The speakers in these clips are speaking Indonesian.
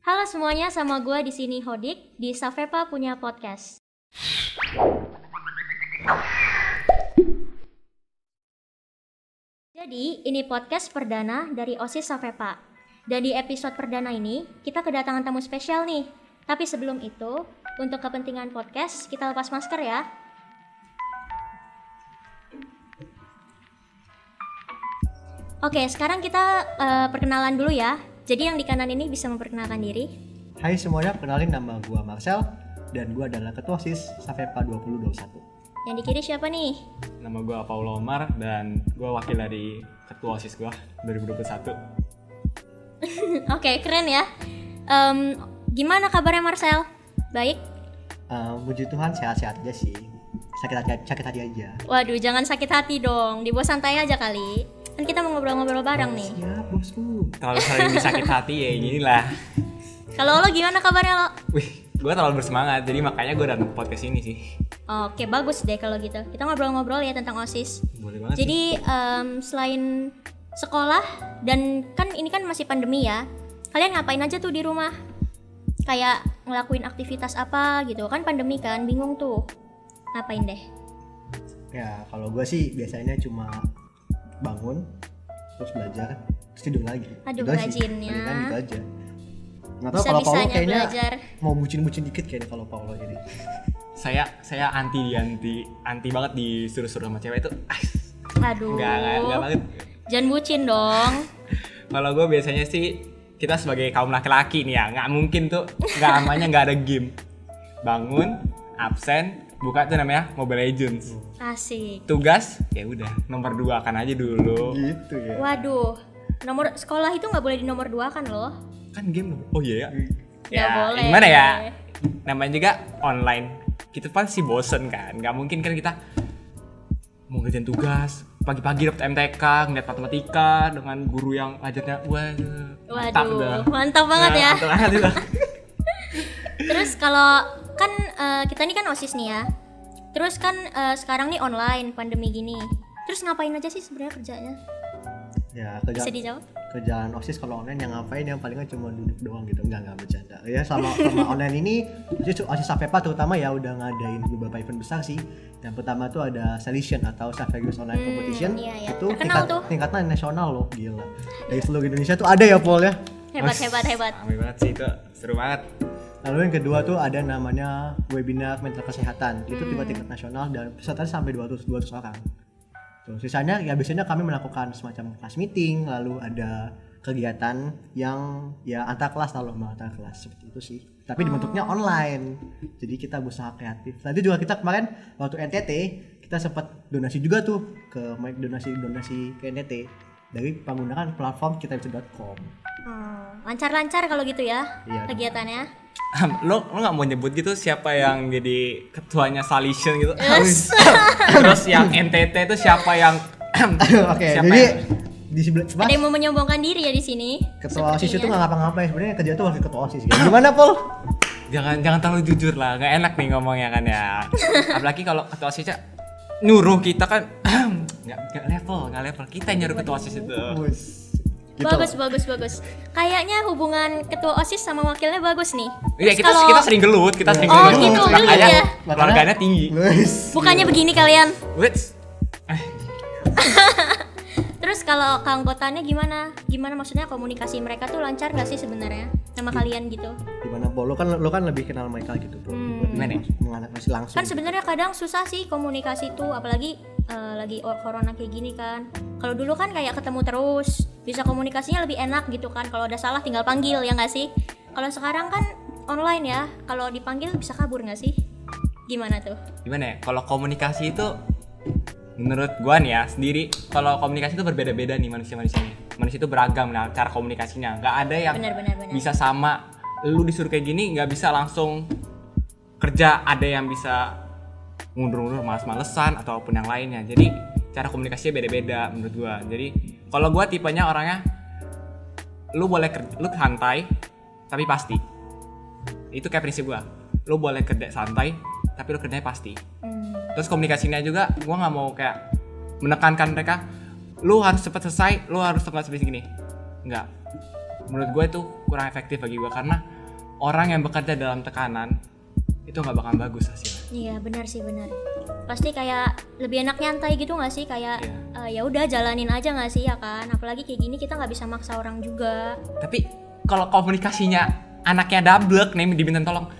Halo semuanya, sama gue di sini Hodik di Safepa punya podcast. Jadi, ini podcast perdana dari OSIS Safepa. Dan di episode perdana ini, kita kedatangan tamu spesial nih. Tapi sebelum itu, untuk kepentingan podcast, kita lepas masker ya. Oke, sekarang kita perkenalan dulu ya. Jadi yang di kanan ini bisa memperkenalkan diri. Hai semuanya, kenalin nama gua Marcel dan gua adalah ketua OSIS Safepa 2021. Yang di kiri siapa nih? Nama gue Paulo Omar dan gue wakil dari ketua OSIS gue 2021. Oke, keren ya. Gimana kabarnya Marcel? Baik? Puji Tuhan sehat-sehat aja sih. Sakit hati aja. Waduh, jangan sakit hati dong. Dibawa santai aja kali. Kan kita mau ngobrol-ngobrol bareng nih. Siap bosku. Kalau sering disakit hati ya ginilah. Kalau lo gimana kabarnya lo? Wih, gue terlalu bersemangat jadi makanya gue datang ke podcast ini sih. Oke, bagus deh kalau gitu. Kita ngobrol-ngobrol ya tentang OSIS. Boleh banget. Jadi selain sekolah dan kan ini kan masih pandemi ya. Kalian ngapain aja tuh di rumah? Kayak ngelakuin aktivitas apa gitu. Kan pandemi kan, bingung tuh. Ngapain deh? Ya kalau gua sih biasanya cuma bangun, terus belajar, terus tidur lagi. Aduh, gitu rajinnya. Kan gitu aja. Nggak tahu kalau Paulo Bisa-bisanya kayaknya belajar. mau bucin-bucin dikit kayaknya kalau Paulo ini. Saya anti banget disuruh-suruh sama cewek itu. Aduh. Enggak banget. Jangan bucin dong. Kalau gue biasanya sih kita sebagai kaum laki-laki nih ya, nggak mungkin tuh nggak ada game. Bangun, absen, buka tuh namanya Mobile Legends. Asik. Tugas ya udah nomor 2 kan aja dulu. Gitu ya. Waduh. Nomor sekolah itu nggak boleh di nomor 2 kan loh? Kan game loh. Oh iya ya. Nggak boleh. Gimana ya? Namanya juga online. Kita pasti bosen kan. Nggak mungkin kan kita mau ngerjain tugas pagi-pagi dapet MTK, ngeliat matematika dengan guru yang ajarnya Waduh, mantap banget ya. Mantap banget itu. Terus kalau kan kita ini kan OSIS nih ya. Terus kan sekarang nih online pandemi gini. Terus ngapain aja sih sebenarnya kerjanya? Ya Bisa dijawab? kerjaan OSIS kalau online yang ngapain, yang palingan cuma duduk doang gitu. Enggak bercanda ya. Sama online ini OSIS Safepa terutama ya udah ngadain beberapa event besar sih. Yang pertama tuh ada Selection atau Safegus Online Competition. Iya. Itu Terkenal tuh. tingkatnya nasional loh, gila. Dari seluruh Indonesia tuh ada ya Paul ya. Hebat. Rame banget sih itu, seru banget. Lalu yang kedua tuh ada namanya webinar mental kesehatan. Itu juga tingkat nasional dan pesertanya sampai 200 orang. Terus sisanya ya biasanya kami melakukan semacam kelas meeting, lalu ada kegiatan yang ya antar kelas antar kelas seperti itu sih. Tapi bentuknya online. Jadi kita berusaha kreatif. Tadi juga kita kemarin waktu NTT kita sempat donasi juga tuh donasi ke NTT dari penggunaan platform kitabisa.com. Lancar-lancar kalau gitu ya Iya. kegiatannya. Lo nggak mau nyebut gitu siapa yang jadi ketuanya Salistion gitu? Yes. Terus yang NTT itu siapa yang Oke, siapa jadi yang- di sebelah Ada yang mau menyombongkan diri ya di sini. ketua OSIS itu Sepertinya. nggak ngapa-ngapain, sebenarnya kerja tuh wakil ketua OSIS. Gimana Paul? jangan terlalu jujur lah, nggak enak nih ngomongnya kan ya. Apalagi kalau ketua OSISnya nyuruh kita kan nggak level kita yang nyuruh ketua OSIS itu. Gitu. Bagus. Kayaknya hubungan ketua OSIS sama wakilnya bagus nih. Iya Terus kita sering gelut, Oh, gitu, makanya gelut ya? keluarganya tinggi. Bukannya begini kalian. Wits. Terus kalau keanggotaannya gimana? Gimana maksudnya komunikasi mereka tuh lancar gak sih sebenarnya sama kalian gitu? Gimana Paul? Lo kan lebih kenal mereka gitu tuh. Gimana ya? Menganalisis langsung. Kan sebenarnya kadang susah sih komunikasi tuh, apalagi lagi corona kayak gini kan. Kalau dulu kan kayak ketemu terus, bisa komunikasinya lebih enak gitu kan. Kalau ada salah tinggal panggil ya nggak sih? Kalau sekarang kan online ya, kalau dipanggil bisa kabur nggak sih? Gimana tuh? Gimana ya? Kalau komunikasi itu menurut gua nih ya sendiri, kalau komunikasi itu berbeda-beda nih manusia ini. Manusia itu beragam nah cara komunikasinya. Nggak ada yang Benar. bisa sama. Lu disuruh kayak gini nggak bisa langsung kerja. Ada yang bisa ngundur-ngundur males-malesan ataupun yang lainnya. Jadi cara komunikasinya beda-beda menurut gua. Jadi kalau gua tipenya orangnya lu santai tapi pasti. Itu kayak prinsip gua. Lu boleh kerja santai tapi lu kerjanya pasti. Terus komunikasinya juga gue nggak mau kayak menekankan mereka lu harus cepat selesai, lu harus tepat seperti gini. Enggak, menurut gue itu kurang efektif bagi gue, karena orang yang bekerja dalam tekanan itu nggak bakal bagus hasilnya. Iya benar sih, benar. Pasti kayak lebih enak nyantai gitu nggak sih, kayak ya udah jalanin aja nggak sih ya kan. Apalagi kayak gini kita nggak bisa maksa orang juga. Tapi kalau komunikasinya anaknya dablek nih, diminta tolong,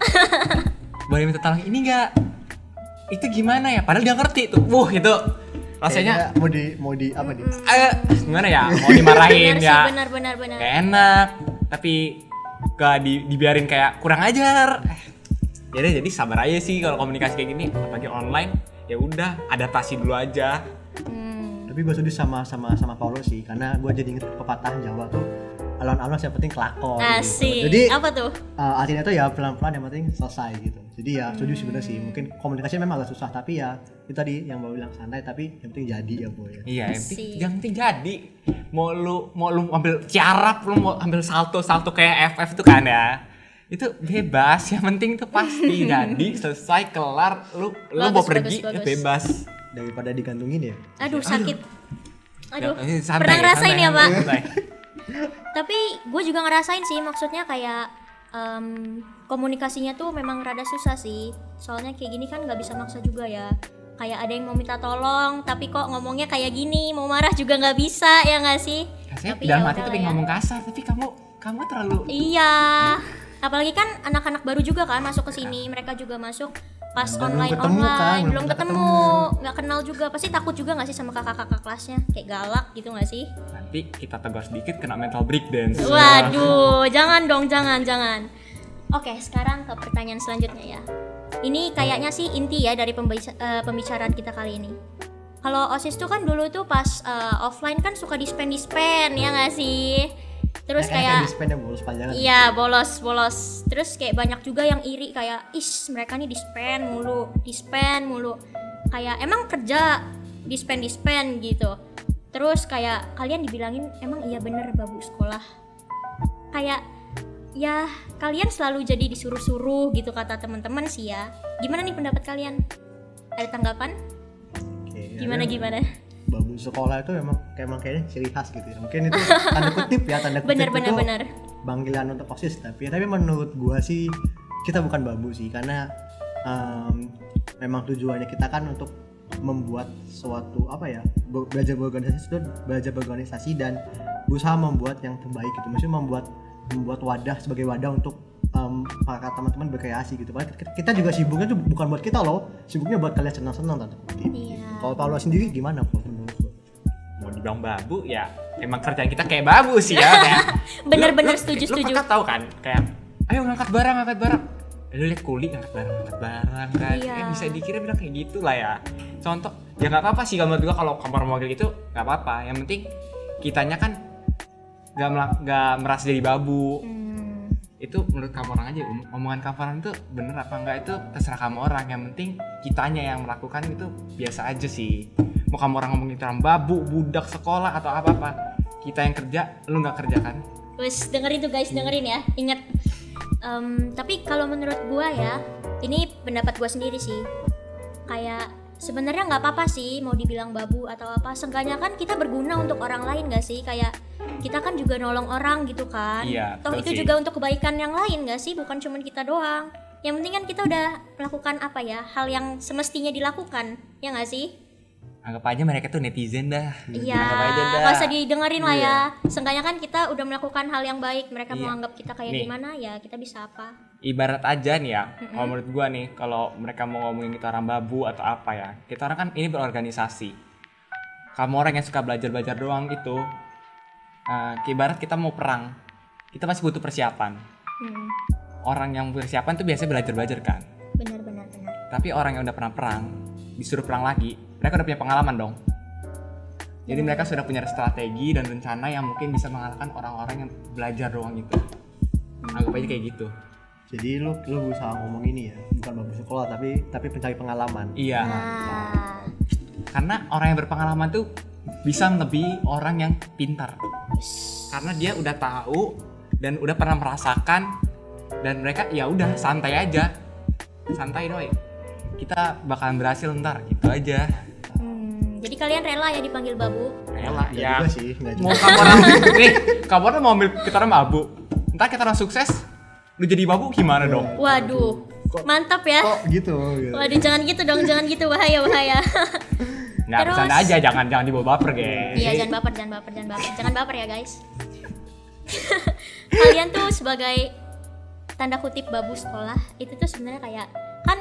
boleh minta tolong ini nggak, itu gimana ya, padahal dia ngerti tuh, itu rasanya kayaknya mau di apa nih? Gimana ya, mau dimarahin ya, benar. gak enak, tapi gak dibiarin kayak kurang ajar. Jadi sabar aja sih kalau komunikasi kayak gini, apalagi online. Ya udah, adaptasi dulu aja. Tapi gue setuju sama Paulo sih, karena gue jadi inget pepatah Jawa tuh, alon-alon yang penting kelakon. Asik. Gitu. Jadi apa tuh? artinya tuh ya pelan-pelan yang penting selesai gitu. Jadi ya setuju sih bener sih. Mungkin komunikasinya memang agak susah, tapi ya itu tadi yang Bawa bilang santai, tapi yang penting jadi ya boy. Iya, yang penting jadi. Mau lu ambil ciarap, lu mau ambil salto kayak FF itu kan ya. Itu bebas, yang penting tuh pasti jadi, selesai, kelar, lu mau pergi ya bebas. Daripada digantungin ya. Aduh sakit. Aduh. Santai, pernah ngerasain santai, ya Pak? santai. Tapi gue juga ngerasain sih, maksudnya kayak komunikasinya tuh memang rada susah sih. Soalnya kayak gini kan nggak bisa maksa juga ya. Kayak ada yang mau minta tolong, tapi kok ngomongnya kayak gini, mau marah juga nggak bisa, ya nggak sih? Saya Tapi dalam ya hati tuh udahlah pengen ya. ngomong kasar, tapi kamu terlalu. Iya. Apalagi kan anak-anak baru juga kan masuk ke sini, mereka juga masuk pas Dan online belum ketemu kan, belum belum ketemu, nggak kenal juga, pasti takut juga nggak sih sama kakak-kakak kelasnya, kayak galak gitu nggak sih? Nanti kita tegur sedikit kena mental breakdance. Waduh, jangan dong, jangan. Oke, sekarang ke pertanyaan selanjutnya ya. Ini kayaknya sih inti ya dari pembicaraan kita kali ini. Kalau OSIS tuh kan dulu tuh pas offline kan suka dispen ya nggak sih? Terus kayak dispen yang bolos panjangan. iya, bolos. Terus kayak banyak juga yang iri kayak, mereka nih dispen mulu. Kayak emang kerja dispen gitu. Terus kayak kalian dibilangin emang iya bener babu sekolah. Kayak ya kalian selalu jadi disuruh-suruh gitu kata teman-teman sih ya. Gimana nih pendapat kalian? Ada tanggapan? Oke, Gimana? Babu sekolah itu emang kayaknya ciri khas gitu ya. Mungkin itu tanda kutip itu Bener. panggilan untuk OSIS, tapi menurut gua sih kita bukan babu sih, karena memang tujuannya kita kan untuk membuat suatu belajar berorganisasi dan berusaha membuat yang terbaik gitu. Maksudnya membuat wadah sebagai wadah untuk para teman-teman berkreasi gitu. Padahal kita juga sibuknya tuh bukan buat kita loh, sibuknya buat kalian senang-senang tante kutip. Iya. Kalau Paulo sendiri gimana Paul menurut lo? Mau dibilang babu ya emang kerjaan kita kayak babu sih ya, kayak Bener, lu setuju. pernah tahu kan kayak ayo ngangkat barang lu lihat kuli ngangkat barang kan. Iya. Bisa dikira bilang kayak gitu lah ya, contoh ya nggak apa-apa sih kalau menurut gua, kalau kamar mobil gitu nggak apa-apa, yang penting kitanya kan nggak merasa jadi babu. Itu menurut kamu orang aja, omongan kamu orang itu bener apa enggak itu terserah kamu orang, yang penting kitanya yang melakukan itu biasa aja sih. Mau kamu orang ngomongin orang babu, budak sekolah atau apa-apa, kita yang kerja, lu nggak kerja kan? Wes dengerin tuh guys, dengerin ya, ingat. Tapi kalau menurut gua ya, ini pendapat gua sendiri sih. Kayak sebenarnya nggak apa-apa sih mau dibilang babu atau apa, seenggaknya kan kita berguna untuk orang lain nggak sih? Kayak kita kan juga nolong orang gitu kan. Iya, toh itu sih. juga untuk kebaikan yang lain nggak sih, bukan cuma kita doang. Yang penting kan kita udah melakukan hal yang semestinya dilakukan, ya nggak sih? Anggap aja mereka tuh netizen dah. Iya, Anggap aja dah. nggak usah didengerin lah ya. Seenggaknya kan kita udah melakukan hal yang baik, mereka mau anggap kita kayak Nih. gimana ya, kita bisa apa? Ibarat aja nih ya, kalau menurut gua nih, kalau mereka mau ngomongin kita orang babu atau apa ya, kita orang kan ini berorganisasi. Kamu orang yang suka belajar doang itu, ibarat kita mau perang, kita pasti butuh persiapan. Orang yang persiapan tuh biasanya belajar kan. Benar. Tapi orang yang udah pernah perang, disuruh perang lagi, mereka udah punya pengalaman dong. Jadi mereka sudah punya strategi dan rencana yang mungkin bisa mengalahkan orang-orang yang belajar doang itu. Anggap aja kayak gitu. Jadi lu berusaha ngomong ini ya, bukan babu sekolah tapi pencari pengalaman. Iya. Nah, Karena orang yang berpengalaman tuh bisa melebihi orang yang pintar. Karena dia udah tahu dan udah pernah merasakan, dan mereka ya udah santai aja. Santai doi. Kita bakalan berhasil ntar, gitu aja. jadi kalian rela ya dipanggil babu? rela Nggak ya. juga sih, nggak Mau juga. kamu orang nih, kamu orang mau ambil kita orang babu. Entar kita orang sukses, lu jadi babu gimana dong? Waduh, mantap ya. Kok gitu? Waduh, jangan gitu dong, jangan gitu, bahaya bahaya. Nggak, Terus- bercanda aja, jangan dibawa baper, guys. Iya, jangan baper, jangan baper ya guys. Kalian tuh sebagai tanda kutip babu sekolah itu tuh sebenarnya kayak kan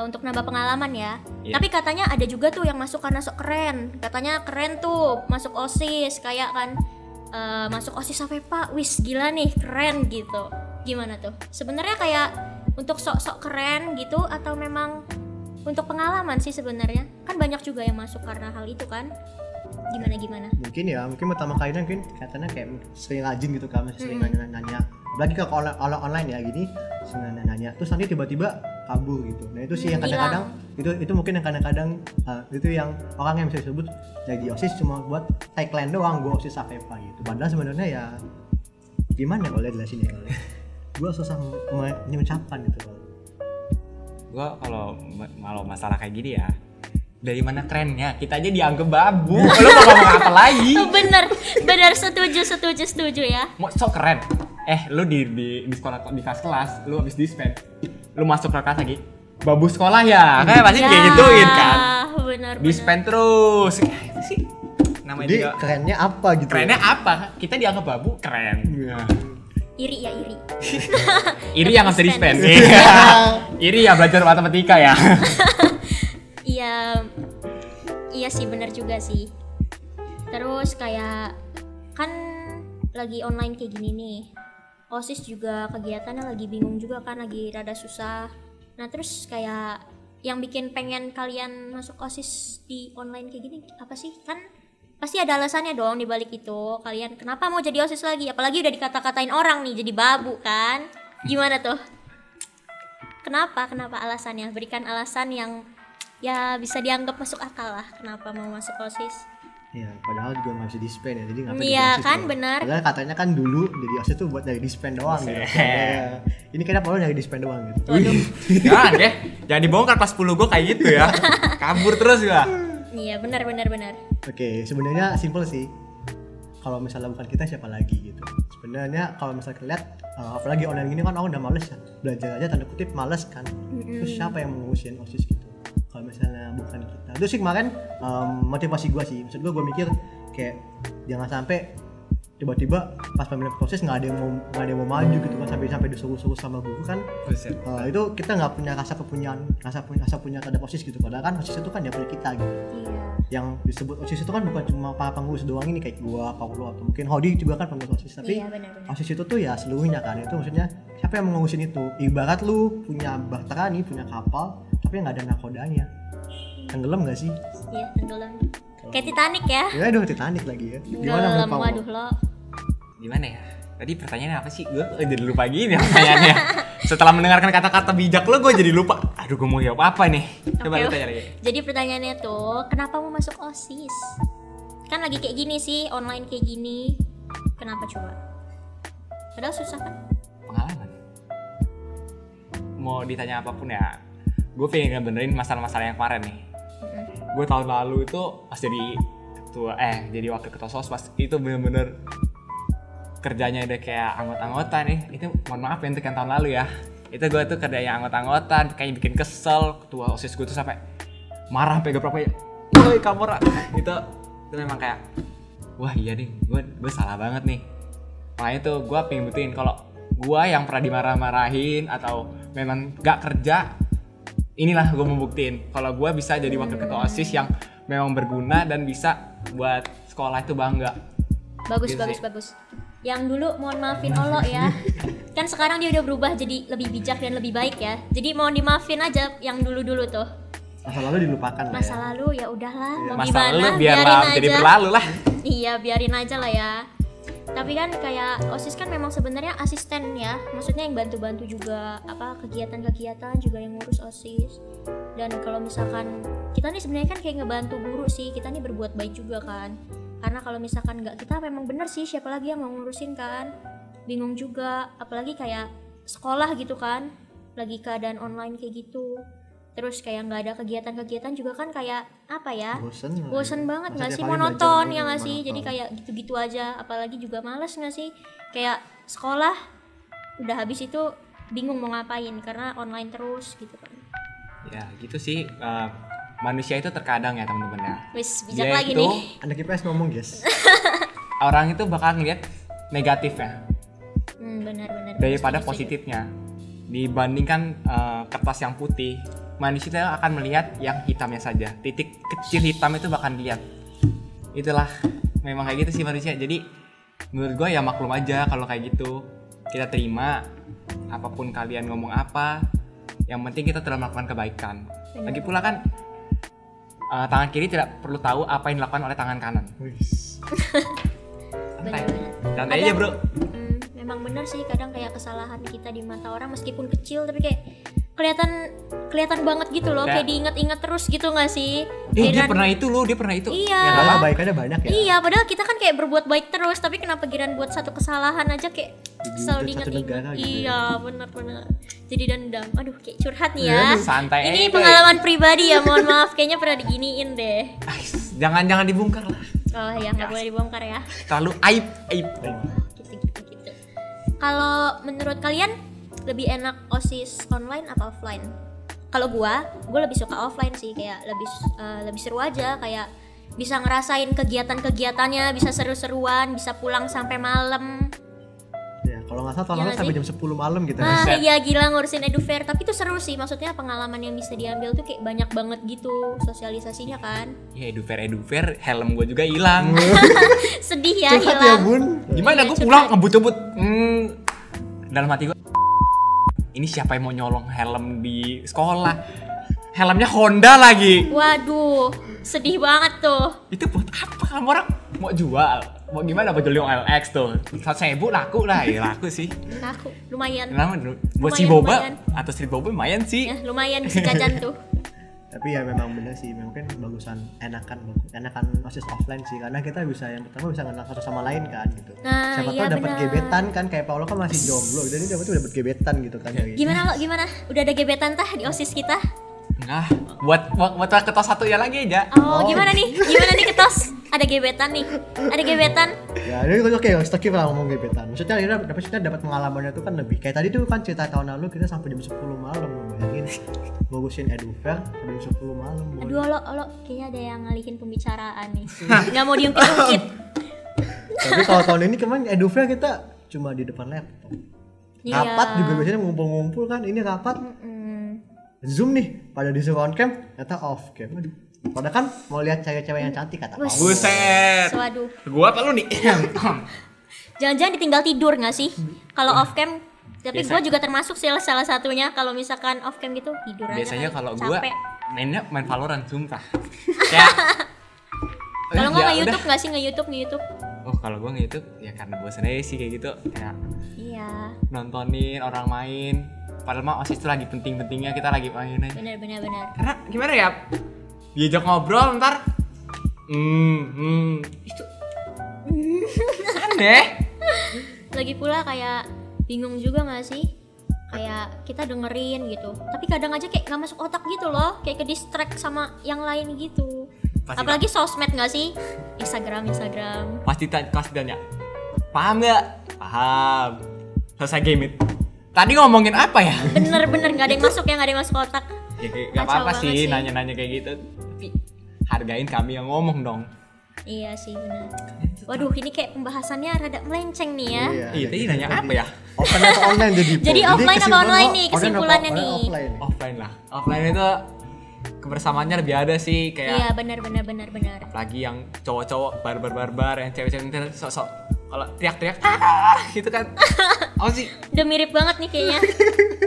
untuk nambah pengalaman ya. Iya. Tapi katanya ada juga tuh yang masuk karena sok keren. Katanya keren tuh masuk OSIS kayak kan masuk OSIS Avepa, wis gila nih keren gitu. Gimana tuh? Sebenarnya kayak untuk sok-sok keren gitu atau memang untuk pengalaman sih sebenarnya? Kan banyak juga yang masuk karena hal itu kan. Gimana? Mungkin pertama kalinya mungkin katanya kayak sering rajin gitu kan, masih sering nanya-nanya. Apalagi kalau online ya gini, sering nanya. Terus nanti tiba-tiba kabur gitu. Nah itu sih yang kadang-kadang itu mungkin yang kadang-kadang itu yang orang yang bisa disebut jadi OSIS cuma buat tagline doang, gue OSIS Avepa gitu. Padahal sebenarnya ya gimana kalau jelasin ya, gue susah mengucapkan gitu. Gua kalau masalah kayak gini ya, dari mana kerennya? Kita aja dianggap babu. Lu mau ngomong apa lagi? Oh, bener setuju ya. Mau sok keren. Lu di sekolah di kelas, lu habis dispen. Lu masuk ke kelas lagi. Babu sekolah ya. Kayak pasti kayak gituin kan. Bener. Dispen terus. Itu sih namanya Jadi juga. kerennya apa gitu? Kerennya apa? Kita dianggap babu keren. Iri. Iri yang nggak bisa dispen. Iri ya belajar matematika ya. Iya sih, bener juga sih. Terus kayak kan lagi online kayak gini nih, OSIS juga kegiatannya lagi bingung juga kan, lagi rada susah. Nah terus kayak yang bikin pengen kalian masuk OSIS di online kayak gini apa sih? Kan pasti ada alasannya dong di balik itu. Kalian kenapa mau jadi OSIS lagi? Apalagi udah dikata-katain orang nih jadi babu kan? Gimana tuh? Kenapa alasannya? Berikan alasan yang ya bisa dianggap masuk akal lah. Kenapa mau masuk OSIS? Ya, padahal juga nggak bisa dispen ya, jadi nggak Iya kan, benar. Padahal katanya kan dulu jadi OSIS tuh buat dari dispen doang gitu. Ya. Ini kenapa lo dari dispen doang gitu? Jangan deh. Jangan dibongkar pas 10 gua kayak gitu ya. Kabur terus gua. Iya benar. Oke, sebenarnya simple sih. Kalau misalnya bukan kita siapa lagi gitu. Sebenarnya kalau misalnya lihat apalagi online gini kan orang udah males ya. Belajar aja tanda kutip males kan. Terus siapa yang mau ngurusin OSIS gitu? Kalau misalnya bukan kita. Itu sih kemarin motivasi gue sih. Maksud gue mikir kayak jangan sampai tiba-tiba pas pemilihan proses nggak ada yang mau maju gitu kan, sampai disuruh sama guru kan. Itu kita nggak punya rasa punya terhadap OSIS gitu. Padahal kan OSIS itu kan ya punya kita gitu. Iya. Yang disebut OSIS itu kan bukan cuma para pengurus doang ini kayak gua, Paulo atau mungkin Hodi juga kan pengurus OSIS, tapi Iya, benar. OSIS itu tuh ya seluruhnya kan. Itu maksudnya siapa yang mengurusin itu? Ibarat lu punya bahtera nih, punya kapal tapi nggak ada nakodanya, tenggelam nggak sih? Iya, tenggelam. Kayak Titanic ya. Ya aduh, Titanic lagi ya. Gimana Tenggelam, menurut waduh lo. Gimana ya? Tadi pertanyaannya apa sih? Gue jadi lupa gini pertanyaannya. Setelah mendengarkan kata-kata bijak lo, gue jadi lupa. Aduh, gue mau jawab apa nih? Coba Oke. lu tanya lagi. Jadi pertanyaannya tuh, kenapa mau masuk OSIS? Kan lagi kayak gini sih, online kayak gini. Kenapa coba? Padahal susah kan? Pengalaman. Mau ditanya apapun ya, gue pengen ngebenerin masalah-masalah yang kemarin nih. Gue tahun lalu itu pas jadi wakil ketua Sosmas itu bener-bener kerjanya udah kayak anggota-anggota nih. Itu mohon maaf ya untuk yang tahun lalu ya. Itu gue tuh kerjanya anggota-anggota, kayak bikin kesel. Ketua OSIS gue tuh sampai marah sampai berapa ya. Woi Kamora. Itu memang kayak wah iya nih, gue salah banget nih. Makanya tuh gue pengen buktiin kalau gue yang pernah dimarah-marahin atau memang gak kerja, inilah gue mau buktiin kalau gue bisa jadi wakil ketua OSIS yang memang berguna dan bisa buat sekolah itu bangga. Bagus, Gitu bagus, sih. bagus. Yang dulu mohon maafin Olo ya. Kan sekarang dia udah berubah jadi lebih bijak dan lebih baik ya. Jadi mohon dimaafin aja yang dulu-dulu tuh. masa lalu dilupakan lah Masa ya. lalu ya udahlah, mau Masa gimana? lalu biarlah jadi berlalu lah. Iya, biarin aja lah ya. Tapi kan kayak OSIS kan memang sebenarnya asisten ya. Maksudnya yang bantu-bantu juga apa kegiatan-kegiatan juga yang ngurus OSIS. Dan kalau misalkan kita nih sebenarnya kan kayak ngebantu guru sih. Kita nih berbuat baik juga kan. Karena kalau misalkan nggak kita memang bener sih, siapa lagi yang mau ngurusin kan? Bingung juga, apalagi kayak sekolah gitu kan. Lagi keadaan online kayak gitu. terus kayak nggak ada kegiatan-kegiatan juga kan kayak apa ya, bosen banget nggak Masa sih, tiap hari monoton belajar ya nggak mulu, sih, jadi monoton. kayak gitu-gitu aja, apalagi juga males nggak sih, kayak sekolah udah habis itu bingung mau ngapain karena online terus gitu kan. Ya gitu sih, manusia itu terkadang ya teman-teman ya, Wis bijak dia lagi itu nih. Anak IPS ngomong guys. orang itu bakal ngeliat negatifnya Benar-benar daripada setuju, setuju. positifnya. Dibandingkan kertas yang putih, manusia akan melihat yang hitamnya saja, titik kecil hitam itu bakal dilihat. Itulah memang kayak gitu sih manusia. Jadi menurut gue ya maklum aja kalau kayak gitu, kita terima apapun kalian ngomong apa, yang penting kita telah melakukan kebaikan. Lagi pula kan tangan kiri tidak perlu tahu apa yang dilakukan oleh tangan kanan. Santai, Benar-benar. santai Ada- aja bro. Memang benar sih, kadang kayak kesalahan kita di mata orang meskipun kecil tapi kayak kelihatan banget gitu loh, kayak diingat-ingat terus gitu nggak sih? Dia Giliran- pernah itu loh, dia pernah itu. Iya. Ya, Karena apa? kebaikannya banyak ya. Iya, padahal kita kan kayak berbuat baik terus, tapi kenapa giran buat satu kesalahan aja kayak Dihujat selalu satu diingat-ingat. negara gitu ya. Iya, benar-benar. Jadi dendam. Aduh, kayak curhat nih ya. Santai Ini aja, pengalaman pribadi ya, mohon maaf. Kayaknya pernah diginiin deh. Jangan dibongkar lah. Oh ya, nggak boleh dibongkar ya. Terlalu aib. Gitu. Kalau menurut kalian lebih enak OSIS online apa offline? Kalau gue lebih suka offline sih, kayak lebih seru aja, kayak bisa ngerasain kegiatan-kegiatannya, bisa seru-seruan, bisa pulang sampai malam. Ya, kalau nggak salah tahun Iya lalu nggak sampai sih? jam 10 malam gitu. Ah iya gila ngurusin edufair, tapi itu seru sih, maksudnya pengalaman yang bisa diambil tuh kayak banyak banget gitu sosialisasinya kan. Ya edufair, helm gue juga hilang. Sedih ya Curhat ya hilang. bun. Gimana Iya, gue curhat. pulang ngebut-ngebut. Dalam hati gue, ini siapa yang mau nyolong helm di sekolah? Helmnya Honda lagi. Waduh, sedih banget tuh. Itu buat apa? Kamu orang mau jual? Mau gimana? Mau jual yang LX tuh? 1.000 laku lah, ya laku sih. Aku lumayan. Kenapa? Buat si Lumayan, boba lumayan. atau street boba lumayan sih. Ya, lumayan bisa jajan tuh. Tapi ya memang bener sih, mungkin bagusan enakan OSIS offline sih, karena kita bisa yang pertama bisa kenal satu sama lain kan gitu. Nah, Siapa iya tahu dapat benar. gebetan kan, kayak Paulo kan masih jomblo, jadi dia tuh dapat gebetan gitu kan. Kayak gitu. Gimana? Udah ada gebetan tah di OSIS kita? Nah, buat ketos satu ya lagi aja. Oh, gimana nih? Gimana nih ketos? Ada gebetan nih. Ada gebetan. Ya, ini oke, skip lah ngomong gebetan. Maksudnya kita dapat pengalamannya tuh kan lebih. Kayak tadi tuh kan cerita tahun lalu kita sampai jam 10 malam, bayangin. Ngurusin edufair sampai jam 10 malam. Boy. Aduh, lo kayaknya ada yang ngalihin pembicaraan nih. Nggak mau diungkit-ungkit. Tapi kalau tahun ini kemarin edufair kita cuma di depan laptop. Iya. Rapat juga biasanya ngumpul-ngumpul kan, ini rapat Zoom nih, pada disuruh on cam, ternyata off cam. Aduh. Padahal kan mau lihat cewek-cewek yang cantik kata Wes. Paulo. Buset. Waduh. Gua apa lu nih? Jangan-jangan ditinggal tidur nggak sih? Kalau off cam, tapi Biasa. gue juga termasuk sih salah satunya. Kalau misalkan off cam gitu tidur aja. Biasanya kan. kalau gua Capek. main Valorant sumpah. Kayak Kalau nggak ya nge-YouTube udah. nggak sih nge-YouTube? Oh, kalau gua nge-YouTube ya karena bosan aja sih kayak gitu. Kayak Iya, nontonin orang main. Padahal mah OSIS itu lagi penting-pentingnya, kita lagi main aja. benar. Karena gimana ya? Diajak ngobrol ntar itu aneh. Lagi pula kayak bingung juga nggak sih? Kayak kita dengerin gitu, tapi kadang aja kayak nggak masuk otak gitu loh, kayak ke distract sama yang lain gitu. Pasti Apalagi sosmed nggak sih? Instagram. Pasti kelas ditanya, paham nggak? Paham. Selesai game it. Tadi ngomongin apa ya? Bener nggak ada yang masuk ya, nggak ada yang masuk otak. Ya nggak Kacau apa-apa banget sih sih. nanya-nanya kayak gitu. Tapi hargain kami yang ngomong dong. Iya sih benar. Waduh, ini kayak pembahasannya rada melenceng nih ya. Iya, tadi nanya apa ya? Offline atau online jadi? Jadi offline apa kesimpulan online lo, nih, online kesimpulannya apa- nih? Offline. Offline lah. Offline itu kebersamaannya lebih ada sih, kayak Iya benar. apalagi yang cowok-cowok barbar yang cewek-cewek sok-sok kalau teriak-teriak gitu kan. Oh sih Udah mirip banget nih kayaknya.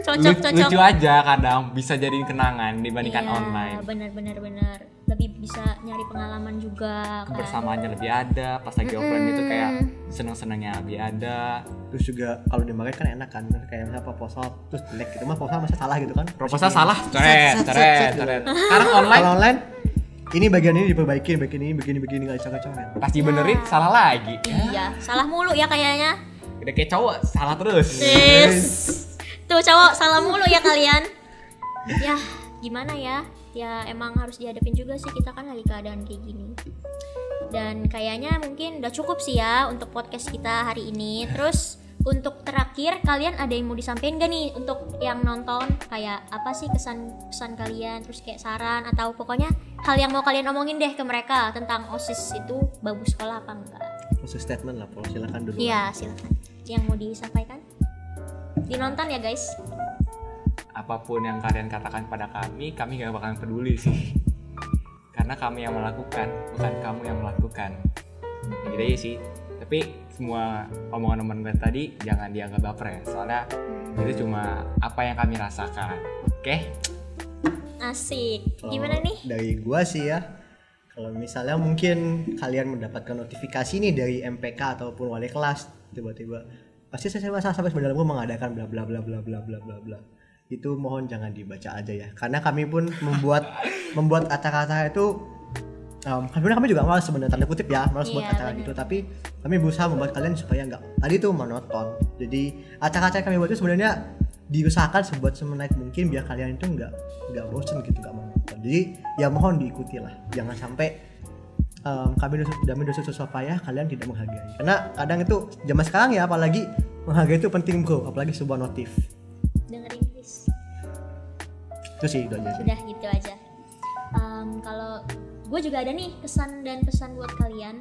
Cocok. lucu aja, kadang bisa jadiin kenangan dibandingkan Iya, online. benar. Lebih bisa nyari pengalaman juga kan. Kebersamaannya lebih ada, pas lagi offline itu kayak seneng-senengnya lebih ada. Terus juga kalau dimakai kan enak kan, kayak misalnya proposal terus jelek gitu, mah proposal masa salah gitu kan? Proposal salah, Set, coret. gitu. Sekarang online Kalau online ini bagian ini diperbaiki, begini nggak coret. pas dibenerin salah lagi. Iya, salah mulu ya kayaknya. Udah kayak cowok salah terus. Sis. Tuh cowok salah mulu ya kalian. Ya, gimana ya emang harus dihadapin juga sih, kita kan lagi keadaan kayak gini. Dan kayaknya mungkin udah cukup sih ya untuk podcast kita hari ini. Terus untuk terakhir, kalian ada yang mau disampaikan gak nih untuk yang nonton? Kayak apa sih kesan kalian, terus kayak saran atau pokoknya hal yang mau kalian omongin deh ke mereka tentang OSIS itu bagus sekolah apa enggak? Khusus statement lah, Paul, silakan dulu. Iya, silakan. Yang mau disampaikan? Dinonton ya guys. Apapun yang kalian katakan pada kami gak bakalan peduli sih. Karena kami yang melakukan, bukan kamu yang melakukan. Ya gitu aja sih. Tapi semua omongan-omongan gue tadi jangan dianggap baper ya. Soalnya itu cuma apa yang kami rasakan. Oke? Asik. Kalau Gimana nih? Dari gua sih ya, kalau misalnya mungkin kalian mendapatkan notifikasi nih dari MPK ataupun wali kelas tiba-tiba pasti saya sampai sebenarnya mengadakan bla bla bla bla bla bla bla bla, itu mohon jangan dibaca aja ya, karena kami pun membuat kata-kata itu sebenarnya kami juga malas sebenarnya, tanda kutip ya, malas buat acara gitu, tapi kami berusaha membuat kalian supaya nggak tadi tuh monoton. Jadi acara-acara yang kami buat itu sebenarnya diusahakan sebuat semenarik mungkin biar kalian itu nggak bosen gitu, nggak monoton. Jadi ya mohon diikuti lah, jangan sampai kami dosa payah kalian tidak menghargai, karena kadang itu zaman sekarang ya, apalagi menghargai itu penting bro, apalagi sebuah notif. Dengerin please. Itu sih, itu aja sih. Udah gitu aja. Kalau gue juga ada nih kesan dan pesan buat kalian.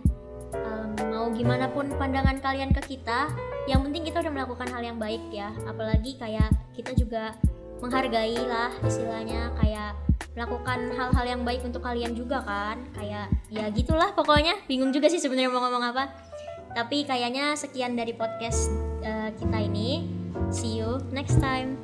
Mau gimana pun pandangan kalian ke kita, yang penting kita udah melakukan hal yang baik ya. Apalagi kayak kita juga menghargai lah istilahnya, kayak melakukan hal-hal yang baik untuk kalian juga kan. Kayak ya gitulah pokoknya, bingung juga sih sebenarnya mau ngomong apa. Tapi kayaknya sekian dari podcast kita ini. See you next time.